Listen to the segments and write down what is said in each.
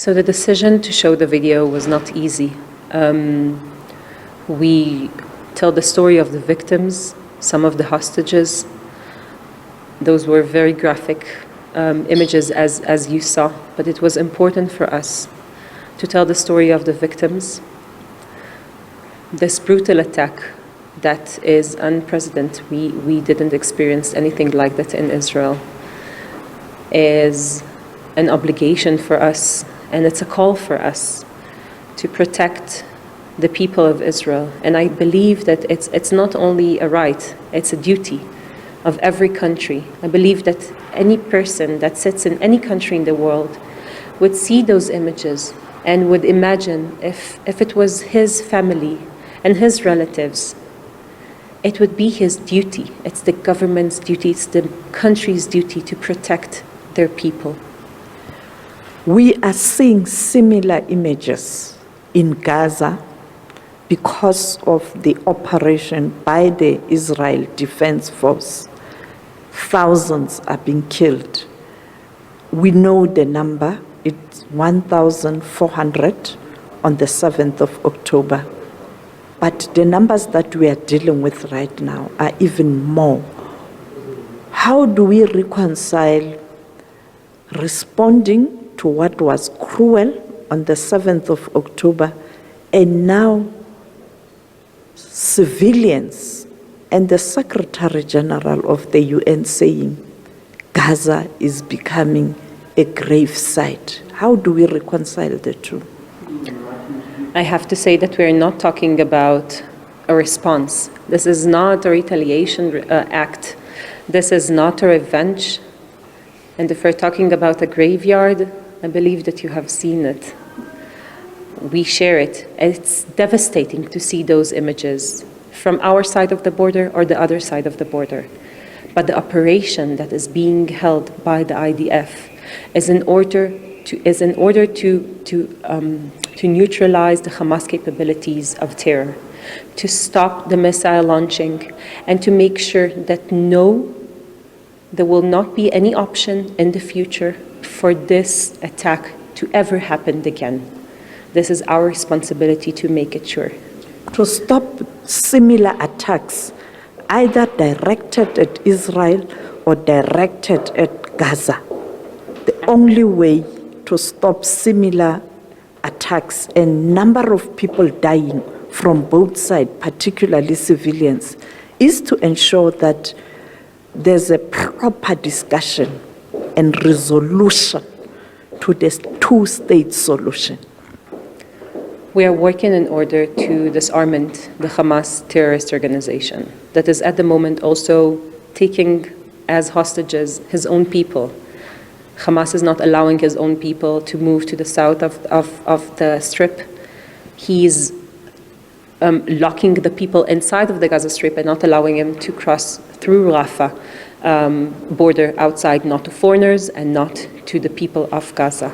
So the decision to show the video was not easy. We tell the story of the victims, some of the hostages. Those were very graphic images as you saw, but it was important for us to tell the story of the victims. This brutal attack that is unprecedented, we didn't experience anything like that in Israel, is an obligation for us, and it's a call for us to protect the people of Israel. And I believe that it's not only a right, it's a duty of every country. I believe that any person that sits in any country in the world would see those images and would imagine if it was his family and his relatives, it would be his duty. It's the government's duty, it's the country's duty to protect their people. We are seeing similar images in Gaza because of the operation by the Israel Defense Force. Thousands are being killed. We know the number, it's 1,400 on the 7th of October. But the numbers that we are dealing with right now are even more. How do we reconcile responding to what was cruel on the 7th of October and now civilians and the Secretary General of the UN saying Gaza is becoming a grave site? How do we reconcile the two? I have to say that we're not talking about a response. This is not a retaliation act. This is not a revenge. And if we're talking about a graveyard, I believe that you have seen it. We share it. It's devastating to see those images from our side of the border or the other side of the border. But the operation that is being held by the IDF is in order to neutralize the Hamas capabilities of terror, to stop the missile launching, and to make sure that there will not be any option in the future for this attack to ever happen again. This is our responsibility to make it sure. To stop similar attacks, either directed at Israel or directed at Gaza. The only way to stop similar attacks and number of people dying from both sides, particularly civilians, is to ensure that there's a proper discussion and resolution to this two-state solution. We are working in order to disarmament the Hamas terrorist organization that is at the moment also taking as hostages his own people. Hamas is not allowing his own people to move to the south of the Strip. He's locking the people inside of the Gaza Strip and not allowing them to cross through Rafah border outside, not to foreigners and not to the people of Gaza.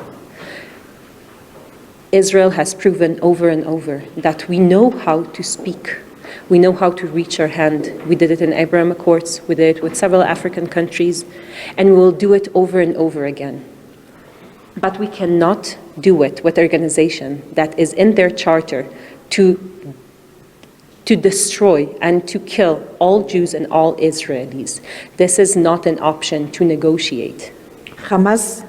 Israel has proven over and over that we know how to speak. We know how to reach our hand. We did it in Abraham Accords, we did it with several African countries, and we will do it over and over again. But we cannot do it with an organization that is in their charter to destroy and to kill all Jews and all Israelis. This is not an option to negotiate. Hamas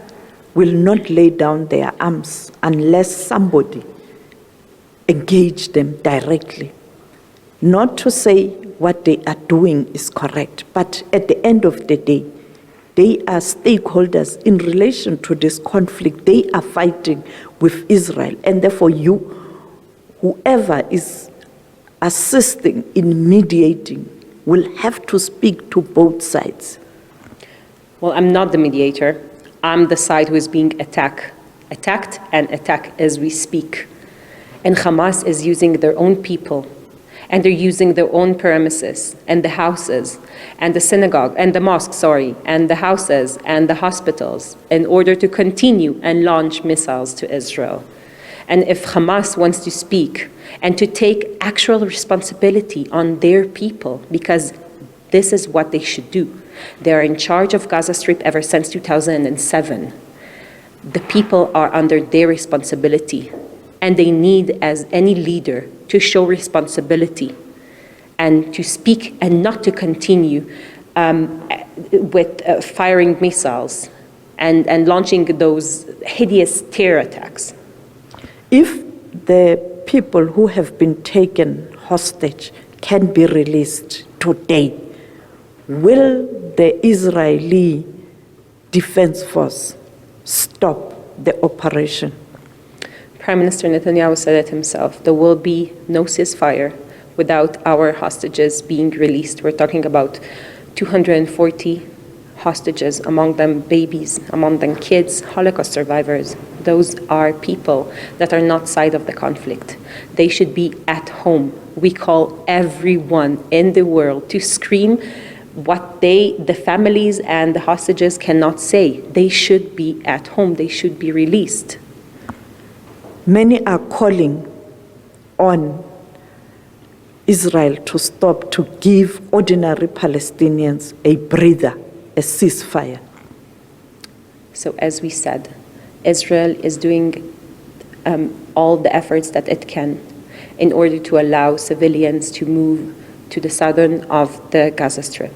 will not lay down their arms unless somebody engage them directly. Not to say what they are doing is correct, but at the end of the day, they are stakeholders in relation to this conflict. They are fighting with Israel, and therefore whoever is assisting in mediating will have to speak to both sides. Well, I'm not the mediator. I'm the side who is being attacked and attacked as we speak. And Hamas is using their own people, and they're using their own premises and the houses and the synagogue and the mosque, and the houses and the hospitals in order to continue and launch missiles to Israel. And if Hamas wants to speak and to take actual responsibility on their people, because this is what they should do. They are in charge of Gaza Strip ever since 2007. The people are under their responsibility, and they need, as any leader, to show responsibility and to speak and not to continue with firing missiles and launching those hideous terror attacks. If the people who have been taken hostage can be released today, will the Israeli Defense Force stop the operation? Prime Minister Netanyahu said it himself. There will be no ceasefire without our hostages being released. We're talking about 240 hostages, among them babies, among them kids, Holocaust survivors. Those are people that are not side of the conflict. They should be at home. We call everyone in the world to scream what the families and the hostages cannot say. They should be at home. They should be released. Many are calling on Israel to stop, to give ordinary Palestinians a breather, a ceasefire. So as we said, Israel is doing all the efforts that it can in order to allow civilians to move to the southern of the Gaza Strip.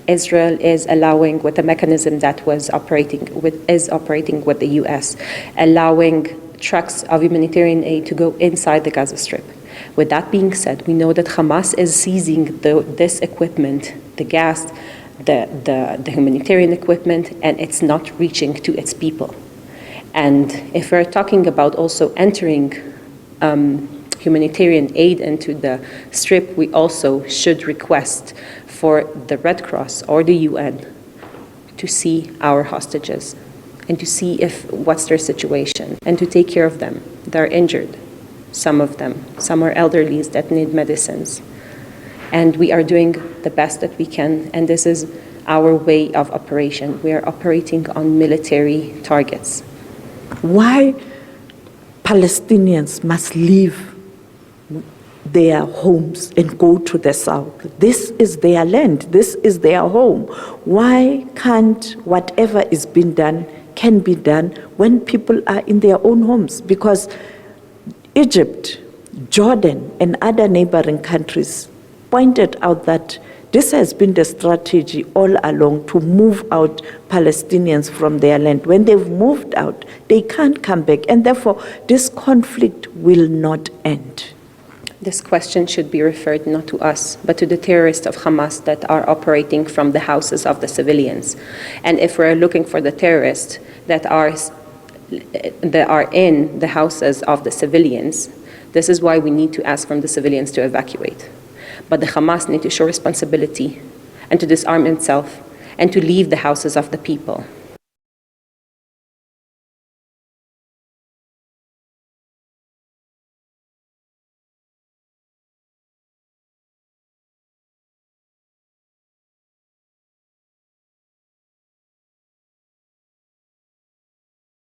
Israel is allowing, with a mechanism that is operating with the US, allowing trucks of humanitarian aid to go inside the Gaza Strip. With that being said, we know that Hamas is seizing this equipment, the gas, the humanitarian equipment, and it's not reaching to its people. And if we're talking about also entering humanitarian aid into the Strip, we also should request for the Red Cross or the UN to see our hostages and to see what's their situation and to take care of them. They're injured, some of them. Some are elderlies that need medicines. And we are doing the best that we can, and this is our way of operation. We are operating on military targets. Why Palestinians must leave their homes and go to the south? This is their land. This is their home. Why can't whatever is being done can be done when people are in their own homes? Because Egypt, Jordan, and other neighboring countries pointed out that this has been the strategy all along, to move out Palestinians from their land. When they've moved out, they can't come back, and therefore this conflict will not end. This question should be referred not to us, but to the terrorists of Hamas that are operating from the houses of the civilians. And if we're looking for the terrorists that are in the houses of the civilians, this is why we need to ask from the civilians to evacuate. But the Hamas need to show responsibility and to disarm itself and to leave the houses of the people.